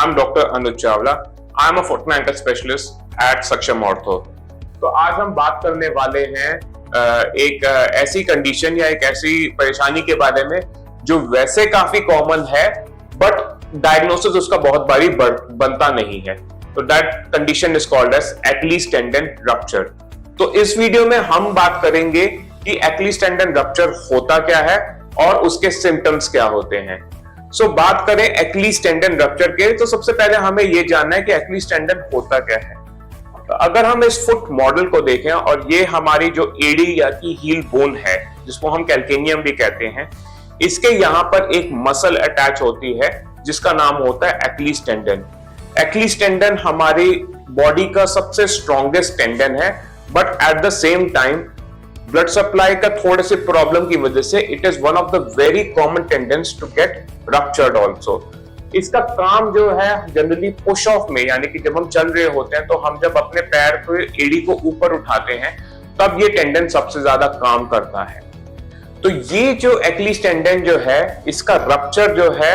I'm Dr. Anuj Chawla. I'm a foot and ankle specialist at Saksham Ortho. तो आज हम बात करने वाले हैं एक ऐसी कंडीशन या एक ऐसी परेशानी के बारे में जो वैसे काफी कॉमन है बट डायग्नोसिस उसका बहुत बारी बनता नहीं है। तो that condition is called as Achilles tendon rupture। तो इस वीडियो में हम बात करेंगे कि Achilles tendon rupture होता क्या है और उसके सिम्टम्स क्या होते हैं। बात करें Achilles tendon rupture के, तो सबसे पहले हमें यह जानना है कि Achilles tendon होता क्या है। तो अगर हम इस फुट मॉडल को देखें और ये हमारी जो एडी या की हील बोन है जिसको हम कैल्केनियम भी कहते हैं, इसके यहाँ पर एक मसल अटैच होती है जिसका नाम होता है Achilles tendon। Achilles tendon हमारी बॉडी का सबसे स्ट्रॉन्गेस्ट टेंडन है, but at the same time blood supply का थोड़े से प्रॉब्लम की वजह से it is one of the very common tendons to get ruptured also. इसका काम जो है जनरली पुश ऑफ में, यानी कि जब हम चल रहे होते हैं तो हम जब अपने पैर को एड़ी को ऊपर उठाते हैं तब ये टेंडन सबसे ज्यादा काम करता है। तो ये जो Achilles टेंडन जो है इसका रप्चर जो है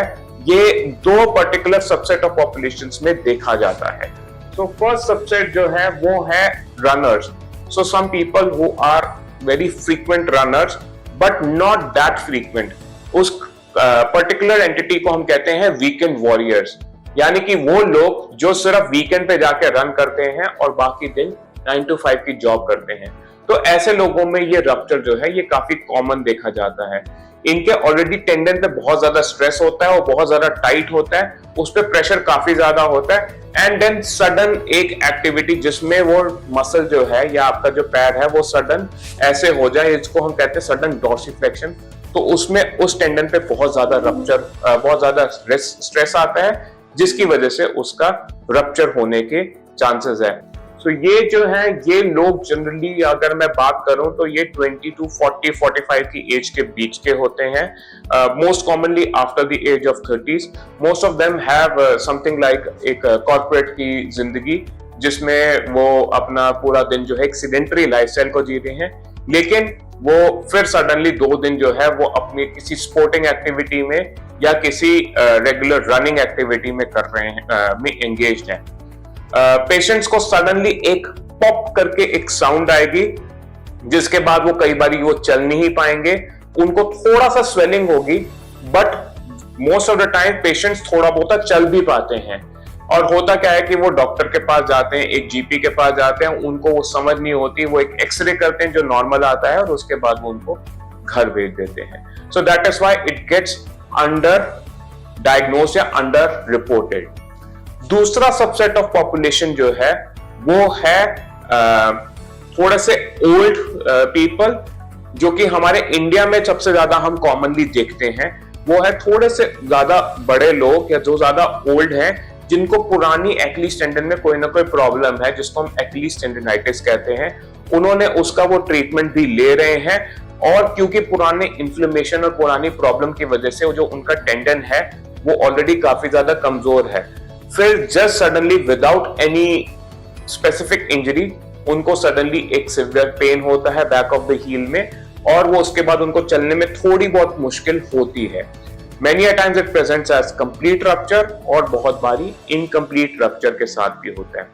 ये दो पर्टिकुलर सबसेट ऑफ पॉपुलेशंस में देखा जाता है। तो फर्स्ट सबसेट जो है वो है runners. So some people who are very frequent runners but not that frequent, उस पर्टिकुलर एंटिटी को हम कहते हैं वीकेंड वॉरियर्स, यानी कि वो लोग जो सिर्फ वीकेंड पे जाके रन करते हैं और बाकी दिन 9 to 5 की जॉब करते हैं। तो ऐसे लोगों में ये रप्चर जो है ये काफी कॉमन देखा जाता है। इनके ऑलरेडी टेंडन पे बहुत ज्यादा स्ट्रेस होता है और बहुत ज्यादा टाइट होता है, उस पर प्रेशर काफी ज्यादा होता है, एंड देन सडन एक एक्टिविटी जिसमें वो मसल जो है या आपका जो पैर है वो सडन ऐसे हो जाए, इसको हम कहते हैं सडन डॉर्सिफ्लेक्शन। तो उसमें उस टेंडन पे बहुत ज्यादा रप्चर, बहुत ज्यादा स्ट्रेस आता है जिसकी वजह से उसका रप्चर होने के चांसेस है। तो ये जो है ये लोग जनरली अगर मैं बात करूं तो ये 20 to 40-45 की एज के बीच के होते हैं, most commonly after the age of 30s। Most of them have something like एक कॉर्पोरेट की जिंदगी जिसमें वो अपना पूरा दिन जो है एक सेडेंटरी लाइफस्टाइल को जी रहे हैं, लेकिन वो फिर सडनली 2 दिन जो है वो अपनी किसी स्पोर्टिंग एक्टिविटी में या किसी रेगुलर रनिंग एक्टिविटी में कर रहे हैं, में एंगेज्ड हैं। पेशेंट्स को सडनली एक पॉप करके एक साउंड आएगी जिसके बाद वो कई बार वो चल नहीं पाएंगे, उनको थोड़ा सा स्वेलिंग होगी, but most of the time patients थोड़ा बहुत चल भी पाते हैं। और होता क्या है कि वो डॉक्टर के पास जाते हैं, एक जीपी के पास जाते हैं, उनको वो समझ नहीं होती, वो एक एक्सरे करते हैं जो नॉर्मल आता है और उसके बाद वो उनको घर भेज देते हैं। So that is why it gets under diagnose या अंडर रिपोर्टेड। दूसरा सबसेट ऑफ पॉपुलेशन जो है वो है थोड़े से ओल्ड पीपल, जो कि हमारे इंडिया में सबसे ज्यादा हम कॉमनली देखते हैं। वो है थोड़े से ज्यादा बड़े लोग या जो ज्यादा ओल्ड हैं जिनको पुरानी Achilles टेंडन में कोई ना कोई प्रॉब्लम है जिसको हम Achilles टेंडिनाइटिस कहते हैं। उन्होंने उसका वो ट्रीटमेंट भी ले रहे हैं, और क्योंकि पुराने इन्फ्लेमेशन और पुरानी प्रॉब्लम की वजह से जो उनका टेंडन है वो ऑलरेडी काफी ज्यादा कमजोर है, फिर just suddenly without any specific injury उनको सडनली एक सिवियर पेन होता है बैक ऑफ द हील में, और वो उसके बाद उनको चलने में थोड़ी बहुत मुश्किल होती है। Many a times it presents as complete rupture और बहुत बारी incomplete rupture के साथ भी होता है।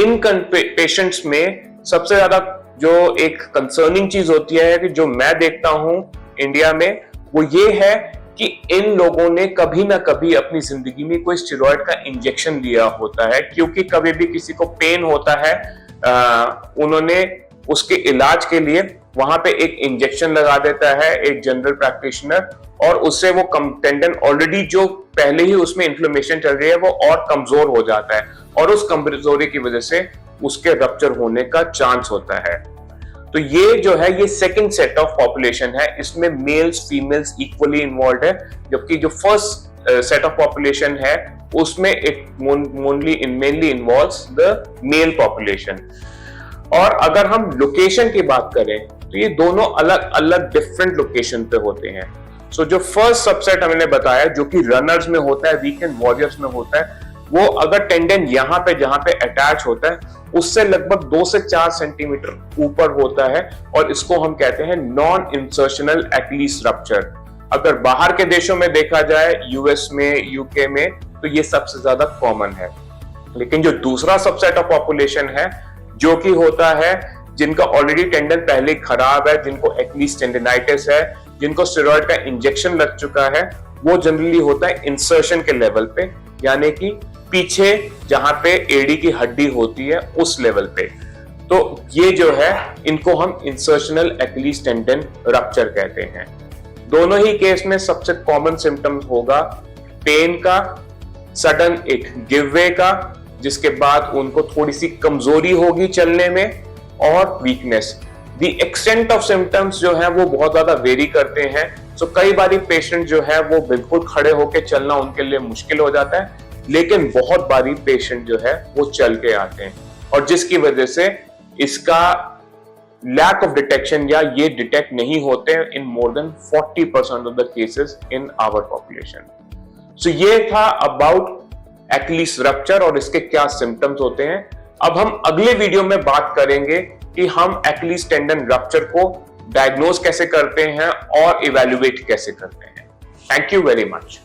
इन पेशेंट्स में सबसे ज्यादा जो एक कंसर्निंग चीज होती है कि जो मैं देखता हूं इंडिया में, वो ये है कि इन लोगों ने कभी ना कभी अपनी जिंदगी में कोई स्टेरॉइड का इंजेक्शन लिया होता है, क्योंकि कभी भी किसी को पेन होता है उन्होंने उसके इलाज के लिए वहां पे एक इंजेक्शन लगा देता है एक जनरल प्रैक्टिशनर, और उससे वो टेंडन ऑलरेडी जो पहले ही उसमें इन्फ्लेमेशन चल रही है वो और कमजोर हो जाता है, और उस कमजोरी की वजह से उसके रप्चर होने का चांस होता है। तो ये जो है ये सेकंड सेट ऑफ पॉपुलेशन है, इसमें मेल्स फीमेल्स इक्वली इन्वॉल्व है, जबकि जो फर्स्ट सेट ऑफ पॉपुलेशन है उसमें it mainly involves the mail population. और अगर हम लोकेशन की बात करें तो ये दोनों अलग अलग डिफरेंट लोकेशन पे होते हैं। सो जो फर्स्ट सबसेट हमने बताया जो कि रनर्स में होता है, वीकेंड वॉरियर्स में होता है, वो अगर टेंडन यहाँ पे जहां पे अटैच होता है उससे लगभग 2 से 4 सेंटीमीटर ऊपर होता है, और इसको हम कहते हैं नॉन इंसर्शनल Achilles रप्चर। अगर बाहर के देशों में देखा जाए, यूएस में, यूके में, तो ये सबसे ज्यादा कॉमन है। लेकिन जो दूसरा सबसेट ऑफ पॉपुलेशन है जो कि होता है जिनका ऑलरेडी टेंडन पहले खराब है, जिनको एक्लीस टेंडिनाइटिस है, जिनको स्टेरॉइड का इंजेक्शन लग चुका है, वो जनरली होता है इंसर्शन के लेवल पे, यानी कि पीछे जहां पे एडी की हड्डी होती है उस लेवल पे। तो ये जो है इनको हम इंसर्शनल एक्लीस टेंडन रप्चर कहते हैं। दोनों ही केस में सबसे कॉमन सिम्टम होगा पेन का, सडन एक गिव वे का, जिसके बाद उनको थोड़ी सी कमजोरी होगी चलने में, और weakness. The extent of symptoms जो है वो बहुत ज्यादा वेरी करते हैं। सो कई बारी पेशेंट जो है वो बिल्कुल खड़े होकर चलना उनके लिए मुश्किल हो जाता है, लेकिन बहुत बारी पेशेंट जो है वो चल के आते हैं, और जिसकी वजह से इसका लैक ऑफ डिटेक्शन या ये डिटेक्ट नहीं होते in more than 40% of the cases in our population. So ये था अबाउट एक्लीस रप्चर और इसके क्या सिम्टम्स होते हैं। अब हम अगले वीडियो में बात करेंगे कि हम एक्लीस टेंडन रप्चर को डायग्नोज कैसे करते हैं और इवैल्यूएट कैसे करते हैं। Thank you very much.